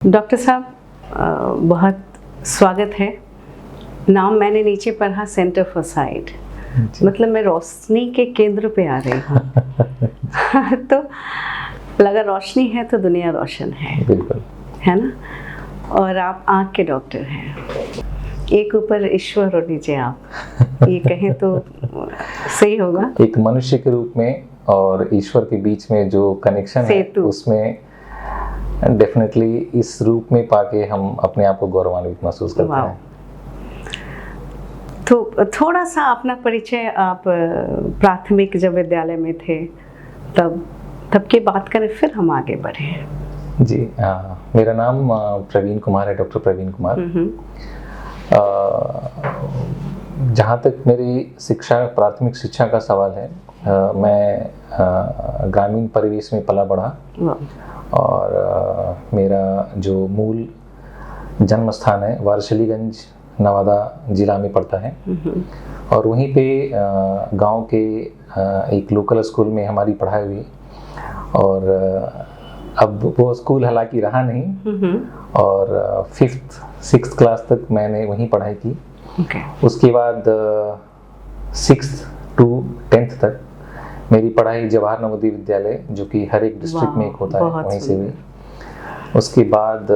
Doctor साहब, बहुत स्वागत है। नाम मैंने नीचे पढ़ा सेंटर फॉर साइट, मतलब मैं रोशनी के केंद्र पे आ रही हूँ। तो लगा रोशनी है तो दुनिया रोशन है, बिल्कुल, है ना। और आप आँख के डॉक्टर हैं, एक ऊपर ईश्वर और नीचे आप, ये कहें तो सही होगा। एक मनुष्य के रूप में और ईश्वर के बीच में जो कनेक्शन है उसमें डेफिनेटली इस रूप में पाके हम अपने आप को गौरवान्वित महसूस करते हैं। तो थोड़ा सा अपना परिचय, आप प्राथमिक जब विद्यालय में थे तब की बात करें, फिर हम आगे बढ़े। जी, मेरा नाम प्रवीण कुमार है, डॉक्टर प्रवीण कुमार। जहाँ तक मेरी शिक्षा, प्राथमिक शिक्षा का सवाल है, मैं ग्रामीण परिवेश में पला बढ़ा और मेरा जो मूल जन्म स्थान है वारसलीगंज, नवादा जिला में पड़ता है। और वहीं पे गांव के एक लोकल स्कूल में हमारी पढ़ाई हुई। और अब वो स्कूल हालांकि रहा नहीं, और 5th 6th क्लास तक मैंने वहीं पढ़ाई की। उसके बाद 6th to 10th तक मेरी पढ़ाई जवाहर नवोदय विद्यालय, जो कि हर एक डिस्ट्रिक्ट में एक होता है, वहीं से हुई। उसके बाद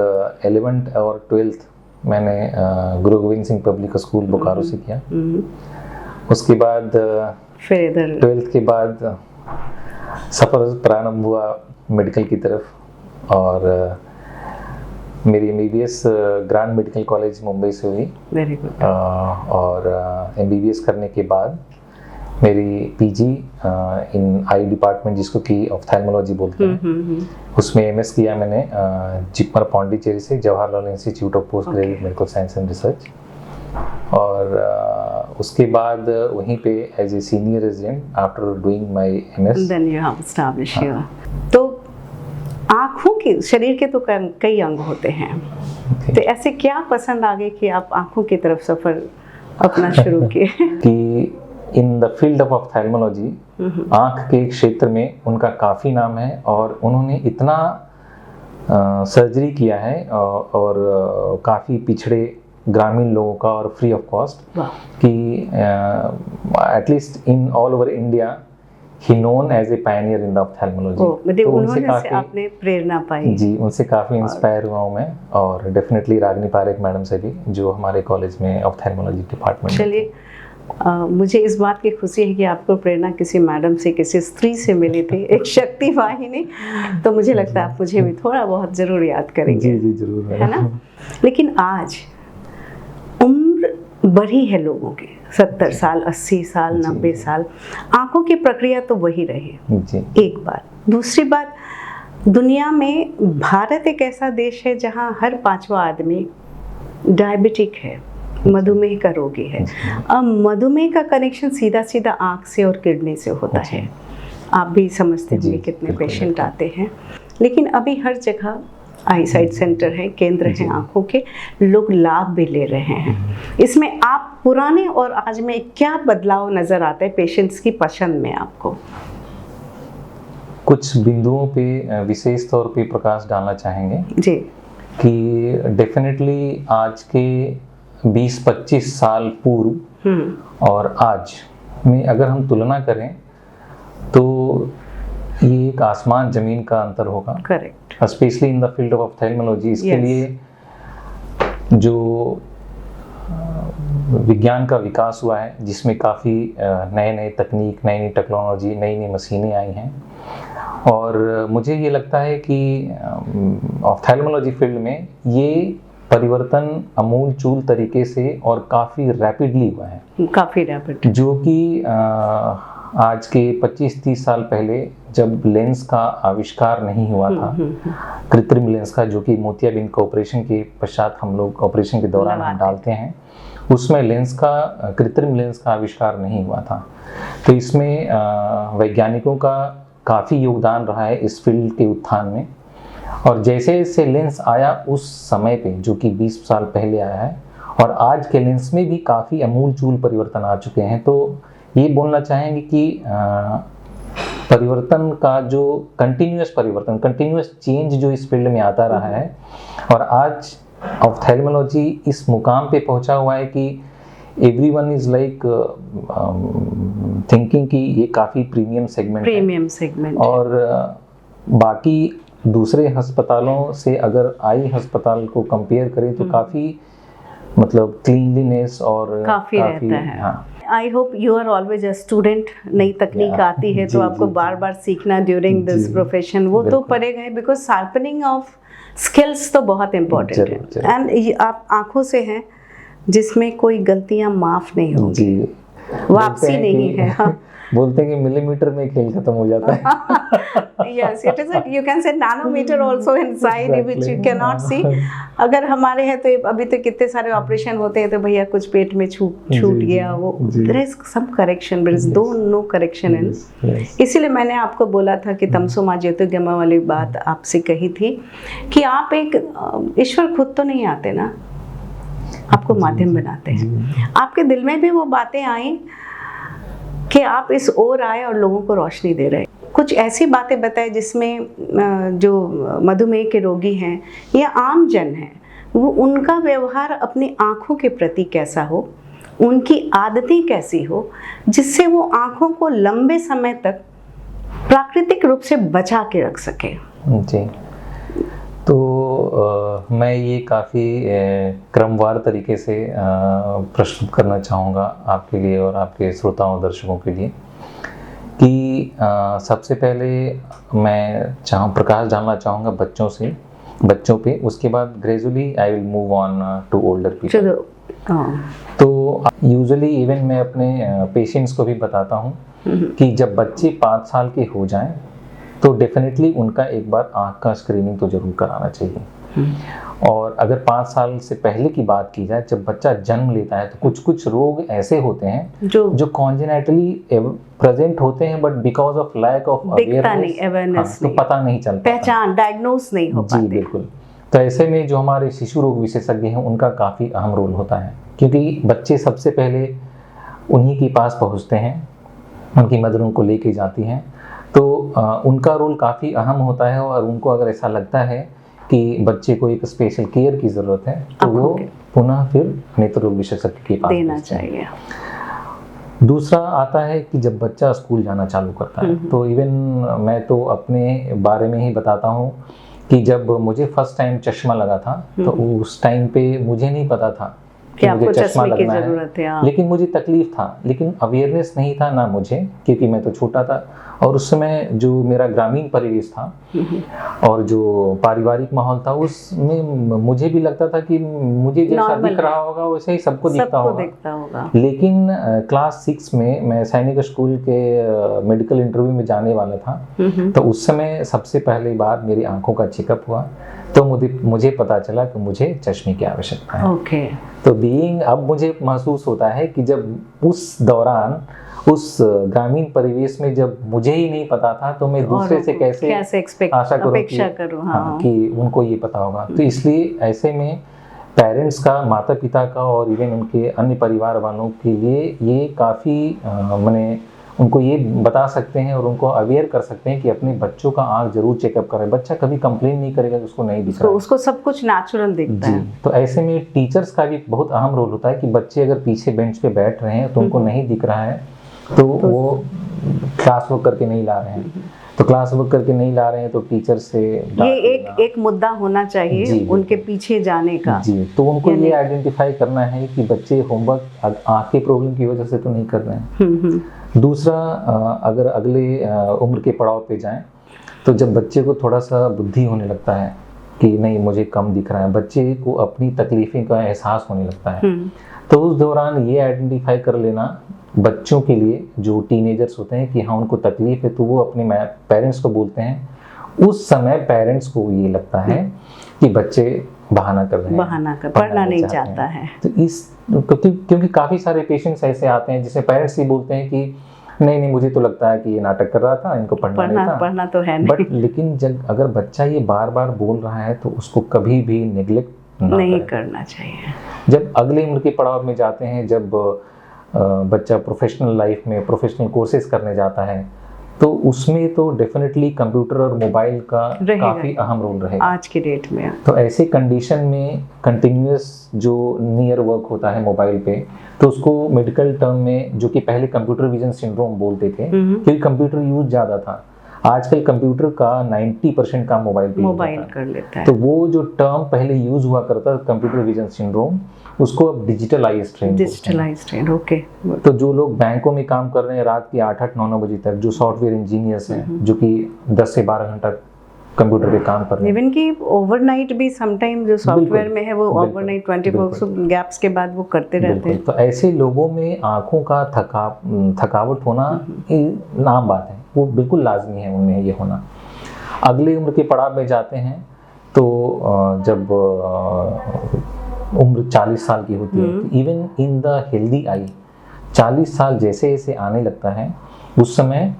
11th और 12th मैंने गुरु गोविंद सिंह पब्लिक स्कूल बोकारो से किया। उसके बाद फिर 12th के बाद सफर प्रारंभ हुआ मेडिकल की तरफ, और मेरी MBBS grand medical college Mumbai से हुई। Very good. और MBBS करने के बाद मेरी PG इन आई डिपार्टमेंट, जिसको कि ऑफ्थेल्मोलॉजी बोलते हैं, उसमें MS किया मैंने जिपमर पौंडीचेरी से, Jawaharlal institute of post graduate medical science and research. और उसके बाद वहीं पे as a senior resident after doing my MS then you have established your. तो आँखों के, शरीर के तो कई अंग होते हैं, तो ऐसे क्या पसंद आ गए कि आप आँखों की तरफ सफर अपना शुरू किए? कि in the field of ophthalmology, आँख के क्षेत्र में उनका काफ़ी नाम है, और उन्होंने इतना सर्जरी किया है और काफ़ी पिछड़े ग्रामीण लोगों का, और फ्री ऑफ कॉस्ट, कि at least in all over India ही known as a pioneer in the ophthalmology. तो उन्होंने से आपने प्रेरणा पाई? जी, उनसे काफ़ी इंस्पायर हुआ हूँ मैं, और डेफिनेटली रागनी पारेख मैडम से भी, जो हमारे कॉलेज में ऑफ्थेल्मोलॉजी डिपार्टमेंट। चलिए, मुझे इस बात की खुशी है कि आपको प्रेरणा किसी मैडम से, किसी स्त्री से मिली थी, एक शक्ति वाहिनी। तो मुझे लगता है आप मुझे भी थोड़ा बहुत जरूर याद करेंगे। जी जरूर, है ना। लेकिन आज उम्र बढ़ी है लोगों की, 70 साल, 80 साल, 90 साल, आंखों की प्रक्रिया तो वही रही। एक बात। दूसरी बात, दुनिया में भारत एक ऐसा देश है जहां हर 5वां आदमी डायबिटिक है, मधुमेह का रोगी है। अब मधुमेह का कनेक्शन सीधा सीधा आँख से और किडनी से होता है। आप भी समझते होंगे कितने पेशेंट आते हैं। लेकिन अभी हर जगह आई साइट सेंटर है, केंद्र हैं आँखों के, लोग लाभ भी ले रहे हैं। इसमें आप पुराने और आज में क्या बदलाव नजर आता है पेशेंट्स की पसंद में आपको? कुछ बिंदुओं पे विशेष तौर पे प्रकाश डालना चाहेंगे जी, कि डेफिनेटली आज के 20-25 साल पूर्व और आज में अगर हम तुलना करें तो ये एक आसमान जमीन का अंतर होगा। Correct. Specially in the field of ophthalmology. इसके लिए जो विज्ञान का विकास हुआ है, जिसमें काफ़ी नए नए तकनीक, नई नई टेक्नोलॉजी, नई नई मशीनें आई हैं, और मुझे ये लगता है कि ऑफ्थेल्मोलॉजी फील्ड में ये परिवर्तन अमूलचूल तरीके से और काफ़ी रैपिडली हुआ है। काफ़ी रैपिड। जो कि आज के 25-30 साल पहले जब लेंस का आविष्कार नहीं हुआ था, कृत्रिम लेंस का, जो कि मोतियाबिंद का ऑपरेशन के पश्चात हम लोग ऑपरेशन के दौरान हम डालते हैं, उसमें लेंस का, कृत्रिम लेंस का आविष्कार नहीं हुआ था। तो इसमें वैज्ञानिकों का काफ़ी योगदान रहा है इस फील्ड के उत्थान में। और जैसे जैसे लेंस आया उस समय पे, जो कि 20 साल पहले आया है, और आज के लेंस में भी काफ़ी अमूलचूल परिवर्तन आ चुके हैं। तो ये बोलना चाहेंगे कि परिवर्तन का जो कंटिन्यूअस चेंज जो इस फील्ड में आता रहा है, और आज ऑप्थेल्मोलॉजी इस मुकाम पे पहुंचा हुआ है कि एवरीवन इज लाइक थिंकिंग कि ये काफ़ी प्रीमियम सेगमेंट और बाकी दूसरे अस्पतालों से अगर आई अस्पताल को कंपेयर करें तो काफ़ी मतलब क्लीनलीनेस और काफ़ी रहता है। हाँ। I hope you are always a student. नई तकनीक आती है तो आपको बार बार सीखना ड्यूरिंग दिस प्रोफेशन, वो तो पड़ेगा ही, बिकॉज शार्पनिंग ऑफ स्किल्स तो बहुत इम्पोर्टेंट है। एंड आप आंखों से हैं जिसमें कोई गलतियां माफ नहीं होगी, वापसी नहीं है। हाँ। बोलते हैं कि मिलीमीटर में खेल खत्म हो जाता है। Yes, it is a, you can say nanometer also inside which you cannot see. अगर हमारे हैं तो अभी तो कितने सारे ऑपरेशन होते हैं तो भैया कुछ पेट में छूट गया, वो there is some correction, there is no correction in. इसीलिए मैंने आपको बोला था कि तमसो ज्योतिर्गमय वाली बात आपसे कही थी कि आप एक ईश्वर खुद तो नहीं आते ना, आपको माध्यम बनाते हैं। आपके दिल में भी वो बातें आई कि आप इस ओर आए और लोगों को रोशनी दे रहे। कुछ ऐसी बातें बताएं जिसमें जो मधुमेह के रोगी हैं या आम जन हैं, वो उनका व्यवहार अपनी आँखों के प्रति कैसा हो, उनकी आदतें कैसी हो, जिससे वो आँखों को लंबे समय तक प्राकृतिक रूप से बचा के रख सके। जी, तो मैं ये काफ़ी क्रमवार तरीके से प्रस्तुत करना चाहूँगा आपके लिए और आपके श्रोताओं दर्शकों के लिए कि सबसे पहले मैं प्रकाश डालना चाहूँगा बच्चों पे, उसके बाद gradually I will move on to older people. तो यूजुअली इवन मैं अपने पेशेंट्स को भी बताता हूँ कि जब बच्चे 5 साल के हो जाएं तो डेफिनेटली उनका एक बार आँख का स्क्रीनिंग तो जरूर कराना चाहिए। और अगर 5 साल से पहले की बात की जाए, जब बच्चा जन्म लेता है तो कुछ रोग ऐसे होते हैं जो कॉन्जेनेटली प्रेजेंट होते हैं, but because of lack of awareness तो पता नहीं चलता, पहचान डायग्नोस नहीं हो पाती। जी बिल्कुल। तो ऐसे में जो हमारे शिशु रोग विशेषज्ञ हैं उनका काफ़ी अहम रोल होता है, क्योंकि बच्चे सबसे पहले उन्हीं के पास पहुँचते हैं, उनकी मदर उनको लेके जाती हैं, तो उनका रोल काफ़ी अहम होता है। और उनको अगर ऐसा लगता है कि बच्चे को एक स्पेशल केयर की ज़रूरत है तो वो पुनः फिर नेत्र रोग विशेषज्ञ के पास देना चाहिए। दूसरा आता है कि जब बच्चा स्कूल जाना चालू करता है, तो इवन मैं तो अपने बारे में ही बताता हूँ कि जब मुझे फर्स्ट टाइम चश्मा लगा था तो उस टाइम पे मुझे नहीं पता था कि मुझे चश्मा लगना है, लेकिन मुझे तकलीफ था, लेकिन अवेयरनेस नहीं था ना मुझे, क्योंकि मैं तो छोटा था। और उस समय जो मेरा ग्रामीण परिवेश था और जो पारिवारिक माहौल था, उसमें मुझे भी लगता था कि मुझे जैसा दिख रहा होगा वैसे ही सबको दिखता होगा। लेकिन क्लास 6 में मैं सैनिक स्कूल के मेडिकल इंटरव्यू में जाने वाला था, तो उस समय सबसे पहली बार मेरी आंखों का चेकअप हुआ, तो मुझे पता चला कि मुझे चश्मे की आवश्यकता है। तो अब मुझे महसूस होता है कि जब उस दौरान उस ग्रामीण परिवेश में जब मुझे ही नहीं पता था, तो मैं दूसरे से कैसे आशा करूं कि उनको ये पता होगा। तो इसलिए ऐसे में पेरेंट्स का, माता पिता का और इवन उनके अन्य परिवार वालों के लिए ये काफ़ी मैंने उनको ये बता सकते हैं और उनको अवेयर कर सकते हैं कि अपने बच्चों का आँख जरूर चेकअप करें। बच्चा कभी कंप्लेन नहीं करेगा कि उसको नहीं दिख रहा, उसको सब कुछ नेचुरल दिखता है। तो ऐसे में टीचर्स का भी बहुत अहम रोल होता है कि बच्चे अगर पीछे बेंच पे बैठ रहे हैं तो उनको नहीं दिख रहा है, तो वो क्लास वर्क करके नहीं ला रहे हैं, तो क्लास वर्क करके नहीं ला रहे हैं तो टीचर से ये एक मुद्दा होना चाहिए उनके पीछे जाने का। जी, तो उनको ये आइडेंटिफाई करना है कि बच्चे होमवर्क आँख के प्रॉब्लम की वजह से तो नहीं कर रहे हैं। दूसरा, अगर अगले उम्र के पड़ाव पे जाएं, तो जब बच्चे को थोड़ा सा बुद्धि होने लगता है कि नहीं मुझे कम दिख रहा है, बच्चे को अपनी तकलीफें का एहसास होने लगता है, तो उस दौरान ये आइडेंटिफाई कर लेना बच्चों के लिए, जो टीनेजर्स होते हैं, कि हाँ उनको तकलीफ है, तो वो अपने पेरेंट्स को बोलते हैं। उस समय पेरेंट्स को ये लगता है कि बच्चे बहाना कर रहे हैं, पढ़ना नहीं चाहता है। तो क्योंकि काफ़ी सारे पेशेंट्स ऐसे आते हैं जिसे पेरेंट्स ही बोलते हैं कि नहीं मुझे तो लगता है कि ये नाटक कर रहा था, इनको पढ़ना तो है नहीं। बट लेकिन जब अगर बच्चा ये बार बार बोल रहा है तो उसको कभी भी नेग्लेक्ट नहीं करना चाहिए। जब अगले उम्र के पड़ाव में जाते हैं, जब बच्चा प्रोफेशनल लाइफ में प्रोफेशनल कोर्सेज करने जाता है, तो उसमें तो डेफिनेटली कंप्यूटर और मोबाइल का रहेगा काफ़ी अहम रोल रहेगा आज के डेट में। तो ऐसे कंडीशन में कंटिन्यूअस जो नियर वर्क होता है मोबाइल पे, तो उसको मेडिकल टर्म में जो कि पहले कंप्यूटर विजन सिंड्रोम बोलते थे, क्योंकि कंप्यूटर यूज ज़्यादा था। आजकल कंप्यूटर का 90% काम मोबाइल कर लेता है। तो वो जो टर्म पहले यूज हुआ करता कंप्यूटर विजन सिंड्रोम, उसको अब डिजिटलाइज्ड ट्रेन ओके। तो जो लोग बैंकों में काम कर रहे हैं रात की 8-8, 9-9 बजे तक, जो सॉफ्टवेयर इंजीनियर्स हैं जो कि 10 से 12 घंटा कंप्यूटर पे काम कर रहे हैं, इवन कि ओवरनाइट भी समटाइम जो सॉफ्टवेयर में है वो ओवरनाइट 24 गैप्स के बाद वो करते रहते हैं। तो ऐसे लोगों में आंखों का थकावट होना आम बात है, वो बिल्कुल लाजमी है उनमें ये होना। अगले उम्र के पड़ाव में जाते हैं तो जब उम्र 40 साल की होती है, even in the healthy I 40 साल जैसे जैसे आने लगता है उस समय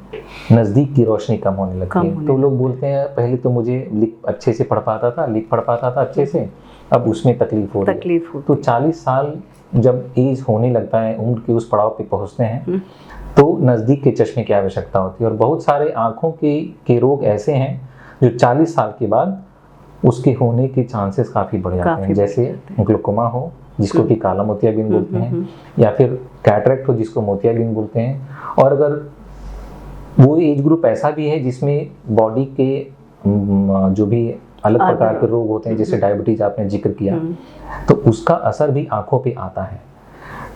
नज़दीक की रोशनी कम होने लगती है। तो लोग बोलते हैं पहले तो मुझे अच्छे से पढ़ पाता था अच्छे से, अब उसमें तकलीफ हो रही है। तो 40 साल जब एज होने लगता है, उम्र के उस पड़ाव पे पहुंचते हैं, तो नज़दीक के चश्मे की आवश्यकता होती है। और बहुत सारे आँखों के रोग ऐसे हैं जो 40 साल के बाद उसके होने के चांसेस काफ़ी बढ़ जाते हैं, जैसे ग्लूकोमा हो जिसको कि काला मोतियाबिंद बोलते हैं, या फिर कैटरेक्ट हो जिसको मोतियाबिंद बोलते हैं। और अगर वो एज ग्रुप ऐसा भी है जिसमें बॉडी के जो भी अलग प्रकार के रोग होते हैं, जैसे डायबिटीज आपने जिक्र किया, तो उसका असर भी आंखों पे आता है।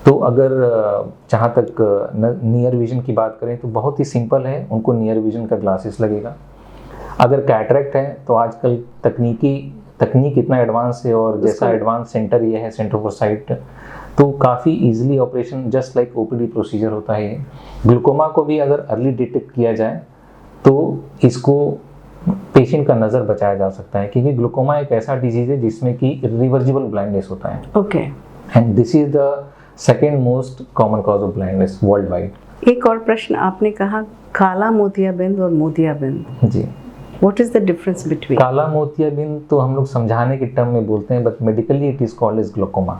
तो अगर जहाँ तक नियर विजन की बात करें तो बहुत ही सिंपल है, उनको नियर विजन का ग्लासेस लगेगा। अगर कैटरेक्ट है तो आजकल तकनीक इतना एडवांस है, और जैसा एडवांस सेंटर ये है, सेंटर फॉर साइट, तो काफ़ी easily operation just like OPD procedure होता है। ग्लूकोमा को भी अगर अर्ली डिटेक्ट किया जाए तो इसको पेशेंट का नज़र बचाया जा सकता है, क्योंकि ग्लूकोमा एक ऐसा डिजीज है जिसमें कि इरिवर्सिबल ब्लाइंडनेस होता है। Okay. And this is the second most common cause of blindness world wide. एक और प्रश्न, आपने कहा काला मोतियाबिंद और मोतियाबिंद, जी, What is the difference between? काला मोतियाबिंद तो हम लोग समझाने के टर्म में बोलते हैं, but medically it is called as glaucoma.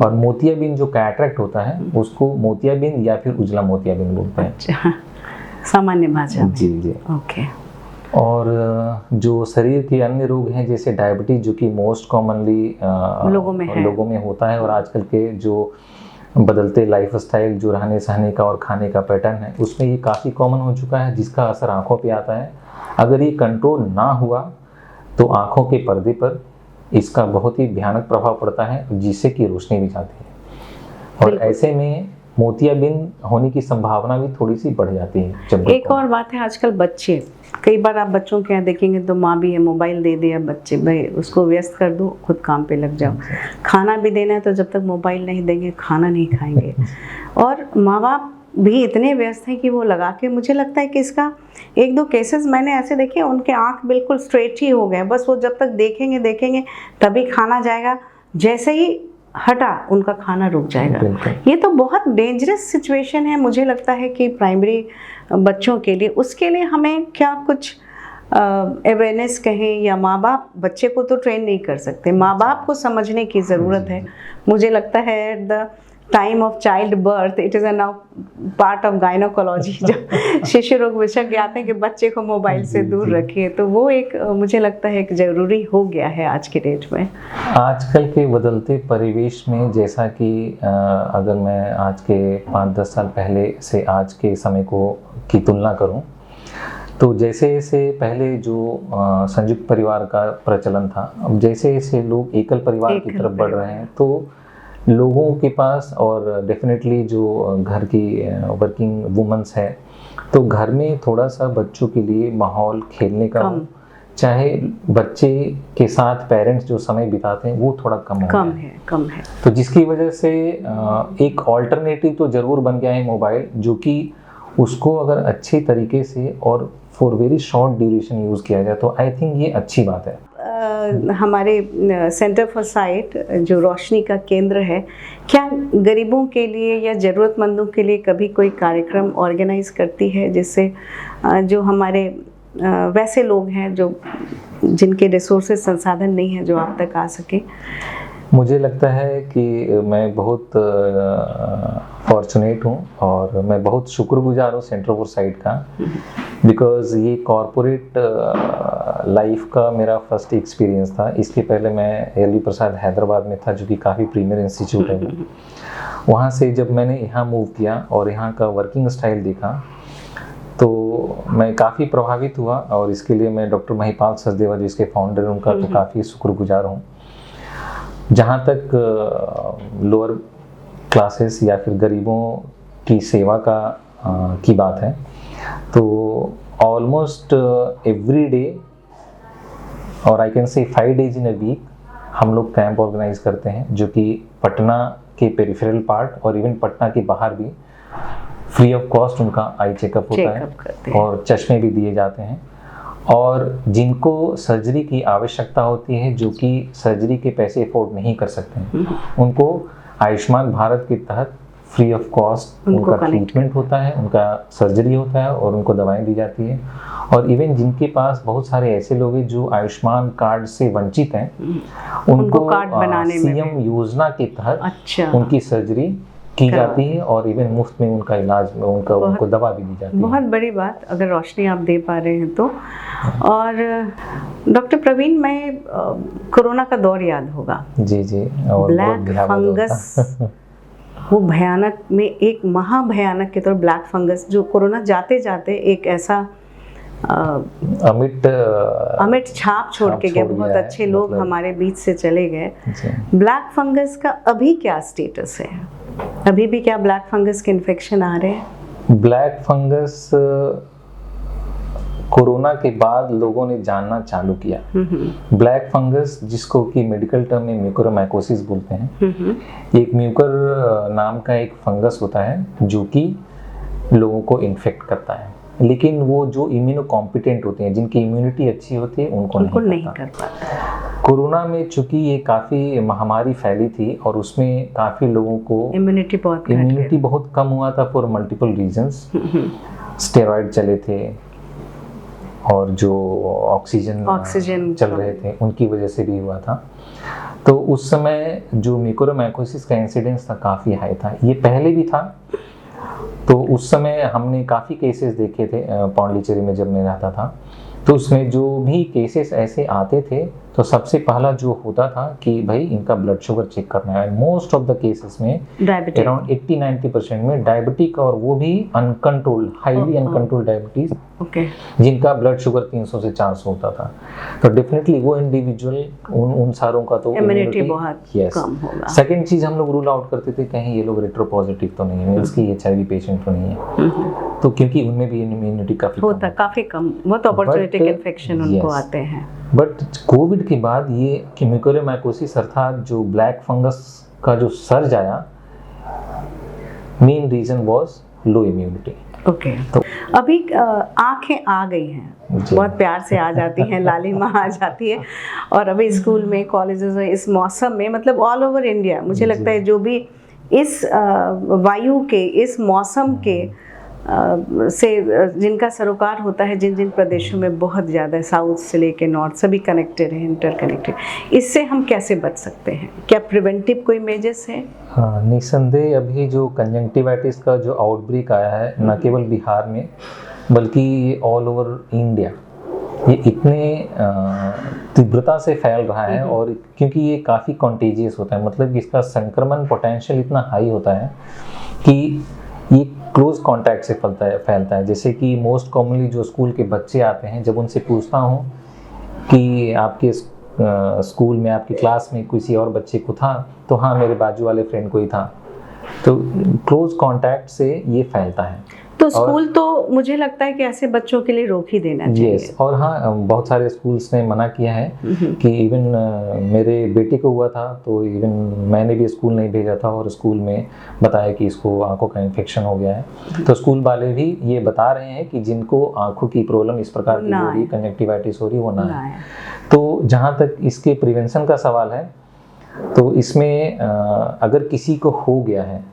और मोतियाबिंद जो कैटरेक्ट होता है उसको मोतियाबिंद या फिर उजला मोतियाबिंद बोलते हैं। अच्छा, सामान्य भाषा में। जी जी। ओके। और जो शरीर के अन्य रोग हैं जैसे डायबिटीज, जो कि मोस्ट कॉमनली लोगों में होता है, और आजकल के जो बदलते लाइफस्टाइल, जो रहने सहने का और खाने का पैटर्न है, उसमें ये काफ़ी कॉमन हो चुका है, जिसका असर आंखों पे आता है। अगर ये कंट्रोल ना हुआ तो आंखों के पर्दे पर इसका बहुत ही भयानक प्रभाव पड़ता है, जिससे कि रोशनी भी जाती है, और ऐसे में मोतियाबिंद होने की संभावना भी थोड़ी सी बढ़ जाती है। एक और बात है, आजकल बच्चे, कई बार आप बच्चों के यहाँ देखेंगे तो माँ भी है, मोबाइल दे दिया बच्चे, भाई उसको व्यस्त कर दो, खुद काम पे लग जाओ। खाना भी देना है तो जब तक मोबाइल नहीं देंगे खाना नहीं खाएंगे। और माँ बाप भी इतने व्यस्त हैं कि वो लगा के, मुझे लगता है कि इसका 1-2 केसेस मैंने ऐसे देखे, उनके आँख बिल्कुल स्ट्रेट ही हो गए, बस वो जब तक देखेंगे तभी खाना जाएगा, जैसे ही हटा उनका खाना रुक जाएगा। ये तो बहुत डेंजरस सिचुएशन है, मुझे लगता है कि प्राइमरी बच्चों के लिए। उसके लिए हमें क्या कुछ अवेयरनेस कहें, या माँ बाप बच्चे को तो ट्रेन नहीं कर सकते, माँ बाप को समझने की ज़रूरत है। मुझे लगता है at the time of child birth it is a now part of gynaecology, जब शिशु रोग विशेषज्ञ आते हैं कि बच्चे को मोबाइल से दूर रखिए, तो वो एक मुझे लगता है एक ज़रूरी हो गया है आज के डेट में। आजकल के बदलते परिवेश में, जैसा कि अगर मैं आज के 5-10 साल पहले से आज के समय की तुलना करूं, तो जैसे जैसे पहले जो संयुक्त परिवार का प्रचलन था, अब जैसे जैसे लोग एकल परिवार की तरफ बढ़ रहे हैं, तो लोगों के पास, और डेफिनेटली जो घर की वर्किंग वुमेन्स है, तो घर में थोड़ा सा बच्चों के लिए माहौल खेलने का, चाहे बच्चे के साथ पेरेंट्स जो समय बिताते हैं वो थोड़ा कम है। तो जिसकी वजह से एक ऑल्टरनेटिव तो ज़रूर बन गया है मोबाइल, जो कि उसको अगर अच्छे तरीके से और for very short duration use किया जाए तो आई थिंक ये अच्छी बात है। हमारे सेंटर फॉर साइट जो रोशनी का केंद्र है, क्या गरीबों के लिए या ज़रूरतमंदों के लिए कभी कोई कार्यक्रम ऑर्गेनाइज करती है, जिससे जो हमारे वैसे लोग हैं जो जिनके रिसोर्सेज संसाधन नहीं है जो आप तक आ सके? मुझे लगता है कि मैं बहुत फॉर्चुनेट हूँ और मैं बहुत शुक्रगुजार हूँ सेंटर फॉर साइट का, बिकॉज़ ये कॉरपोरेट लाइफ का मेरा फर्स्ट एक्सपीरियंस था। इसके पहले मैं एल प्रसाद हैदराबाद में था, जो कि काफ़ी प्रीमियर इंस्टीट्यूट है। वहाँ से जब मैंने यहाँ मूव किया और यहाँ का वर्किंग स्टाइल देखा तो मैं काफ़ी प्रभावित हुआ, और इसके लिए मैं डॉक्टर महिपाल सचदेवा जो इसके फाउंडर हैं उनका तो काफ़ी शुक्रगुजार हूँ। जहाँ तक लोअर क्लासेस या फिर गरीबों की सेवा की बात है, तो ऑलमोस्ट एवरी डे और I can say 5 days in a week हम लोग कैंप ऑर्गेनाइज करते हैं, जो कि पटना के पेरिफेरल पार्ट और इवन पटना के बाहर भी फ्री ऑफ कॉस्ट उनका आई चेकअप होता है और चश्मे भी दिए जाते हैं। और जिनको सर्जरी की आवश्यकता होती है, जो कि सर्जरी के पैसे अफोर्ड नहीं कर सकते हैं, उनको आयुष्मान भारत के तहत फ्री ऑफ कॉस्ट उनका ट्रीटमेंट होता है, उनका सर्जरी होता है और उनको दवाएं दी जाती है। और इवन जिनके पास बहुत सारे ऐसे लोग हैं जो आयुष्मान कार्ड से वंचित हैं, उनको कार्ड बनाने सीएम योजना के तहत उनकी सर्जरी की जाती है और इवन मुफ्त में उनका इलाज उनको दवा भी दी जाती है। बहुत बड़ी बात, अगर रोशनी आप दे पा रहे हैं तो। और डॉक्टर प्रवीण, मैं कोरोना का दौर याद होगा। जी जी, और ब्लैक फंगस वो भयानक में एक महाभयानक के तौर ब्लैक फंगस, जो कोरोना जाते जाते एक ऐसा अमिट छाप छोड़ के गए। बहुत अच्छे लोग हमारे बीच से चले गए। ब्लैक फंगस का अभी क्या स्टेटस है? अभी भी क्या ब्लैक फंगस के इन्फेक्शन आ रहे हैं? ब्लैक फंगस कोरोना के बाद लोगों ने जानना चालू किया। ब्लैक फंगस, जिसको कि मेडिकल टर्म में म्यूकोरमाइकोसिस बोलते हैं, एक म्यूकर नाम का एक फंगस होता है जो कि लोगों को इन्फेक्ट करता है, लेकिन वो जो इम्यूनो कॉम्पिटेंट होते हैं, जिनकी इम्यूनिटी अच्छी होती है, उनको नहीं कर पाता। कोरोना में चूंकि ये काफ़ी महामारी फैली थी और उसमें काफ़ी लोगों को इम्यूनिटी बहुत कम हुआ था फॉर मल्टीपल रीजंस। स्टेरॉइड चले थे और जो ऑक्सीजन चल रहे थे उनकी वजह से भी हुआ था। तो उस समय जो म्यूकोरमाइकोसिस का इंसिडेंस था काफ़ी हाई था। ये पहले भी था, तो उस समय हमने काफ़ी केसेस देखे थे पौंडीचेरी में जब मैं रहता था। तो उसमें जो भी केसेस ऐसे आते थे तो सबसे पहला जो होता था कि भाई इनका ब्लड शुगर चेक करना है। मोस्ट ऑफ द केसेस में अराउंड 80-90% में डायबिटिक, और वो भी अनकंट्रोल्ड, हाईली अनकंट्रोल्ड डायबिटीज, जिनका ब्लड शुगर 300 से 400 होता था। तो डेफिनेटली वो इंडिविजुअल उन सारों का तो इम्यूनिटी बहुत कम होगा। सेकंड चीज हम लोग रूल आउट करते थे, कहीं ये लोग रेट्रो पॉजिटिव तो नहीं है, इसकी HIV पेशेंट तो नहीं है, तो क्योंकि उनमें भी इम्यूनिटी काफी कम, बहुत अपॉर्चुनिटिक इन्फेक्शन उनको आते हैं। बट कोविड के बाद ये म्यूकोरमाइकोसिस अर्थात जो ब्लैक फंगस का जो सर्ज आया, main reason was low immunity. तो अभी आंखें आ गई हैं, बहुत प्यार से आ जाती हैं, लालिमा आ जाती है। और अभी स्कूल में, कॉलेजेस में, इस मौसम में, मतलब ऑल ओवर इंडिया मुझे लगता है जो भी इस वायु के, इस मौसम के से जिनका सरोकार होता है, जिन जिन प्रदेशों में बहुत ज़्यादा, साउथ से लेके नॉर्थ, सभी कनेक्टेड हैं, इंटरकनेक्टेड, इससे हम कैसे बच सकते हैं? क्या प्रिवेंटिव कोई मेजर्स है? हाँ, निसंदेह अभी जो कंजंक्टिवाइटिस का जो आउटब्रेक आया है, न केवल बिहार में बल्कि ऑल ओवर इंडिया, ये इतने तीव्रता से फैल रहा है। और क्योंकि ये काफ़ी कॉन्टेजियस होता है, मतलब इसका संक्रमण पोटेंशियल इतना हाई होता है कि ये क्लोज कांटेक्ट से फैलता है। जैसे कि मोस्ट कॉमनली जो स्कूल के बच्चे आते हैं, जब उनसे पूछता हूँ कि आपके स्कूल में, आपकी क्लास में किसी और बच्चे को था, तो हाँ मेरे बाजू वाले फ्रेंड को ही था। तो क्लोज कांटेक्ट से ये फैलता है। तो स्कूल तो मुझे लगता है कि ऐसे बच्चों के लिए रोक ही देना चाहिए। यस, और हाँ बहुत सारे स्कूल्स ने मना किया है कि इवन मेरे बेटे को हुआ था, तो इवन मैंने भी स्कूल नहीं भेजा था और स्कूल में बताया कि इसको आंखों का इन्फेक्शन हो गया है। तो स्कूल वाले भी ये बता रहे हैं कि जिनको आंखों की प्रॉब्लम इस प्रकार की हो रही, कंजक्टिवाइटिस हो रही, वो ना है। तो जहाँ तक इसके प्रिवेंशन का सवाल है, तो इसमें अगर किसी को हो गया है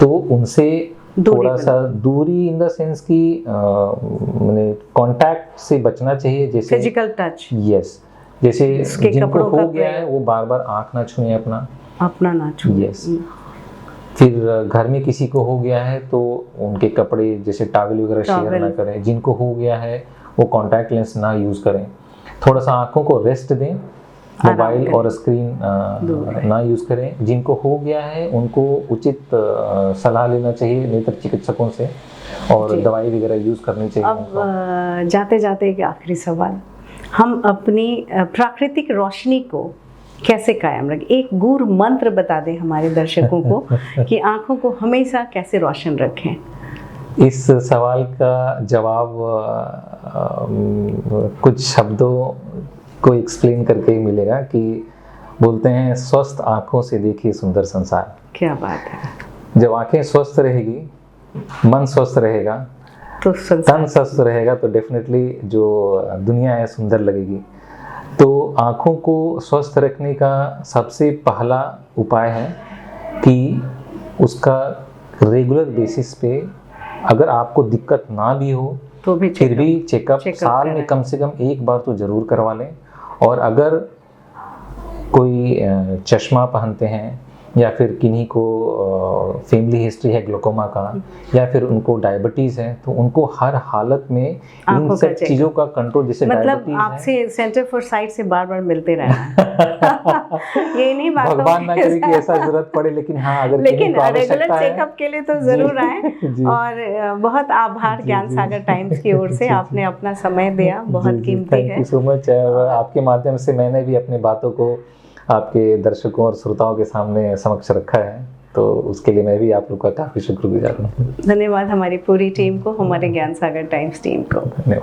तो उनसे थोड़ा सा दूरी, इन द सेंस की कांटेक्ट से बचना चाहिए, जैसे फिजिकल टच। यस, जैसे उसके जिनको कपड़ों हो का गया है वो बार बार आँख ना छुएं अपना ना छूए। यस। फिर घर में किसी को हो गया है तो उनके कपड़े जैसे टॉवल वगैरह शेयर ना करें। जिनको हो गया है वो कॉन्टैक्ट लेंस ना यूज़ करें। थोड़ा सा आँखों को रेस्ट दें, मोबाइल और स्क्रीन ना यूज़ करें। जिनको हो गया है उनको उचित सलाह लेना चाहिए नेत्र चिकित्सकों से और दवाई वगैरह यूज़ करनी चाहिए। अब जाते जाते एक आखिरी सवाल, हम अपनी प्राकृतिक रोशनी को कैसे कायम रखें? एक गूढ़ मंत्र बता दें हमारे दर्शकों को कि आँखों को हमेशा कैसे रोशन रखें। इस सवाल का जवाब कुछ शब्दों को एक्सप्लेन करके ही मिलेगा कि बोलते हैं स्वस्थ आँखों से देखिए सुंदर संसार। क्या बात है। जब आँखें स्वस्थ रहेगी, मन स्वस्थ रहेगा, तो तन स्वस्थ रहेगा तो डेफिनेटली जो दुनिया है सुंदर लगेगी। तो आँखों को स्वस्थ रखने का सबसे पहला उपाय है कि उसका रेगुलर बेसिस पे अगर आपको दिक्कत ना भी हो तो भी फिर भी चेकअप साल में कम से कम एक बार तो ज़रूर करवा लें। और अगर कोई चश्मा पहनते हैं या फिर किन्हीं को फैमिली हिस्ट्री है ग्लूकोमा का या फिर उनको डायबिटीज़ है तो उनको हर हालत में इन सब चीज़ों का कंट्रोल, जैसे मतलब आपसे सेंटर फॉर साइट से बार बार मिलते रहना ये नहीं बात, भगवान ना करे कि ऐसा जरूरत पड़े, लेकिन हाँ अगर रेगुलर चेकअप के लिए तो जरूर आए। और बहुत आभार ज्ञान सागर टाइम्स की ओर से, आपने अपना समय दिया, बहुत कीमती है। Thank you so much. आपके माध्यम से मैंने भी अपनी बातों को आपके दर्शकों और श्रोताओं के सामने समक्ष रखा है, तो उसके लिए मैं भी आप लोग का काफ़ी शुक्रगुजार हूँ। धन्यवाद हमारी पूरी टीम को, हमारे ज्ञान सागर टाइम्स टीम को। धन्यवाद।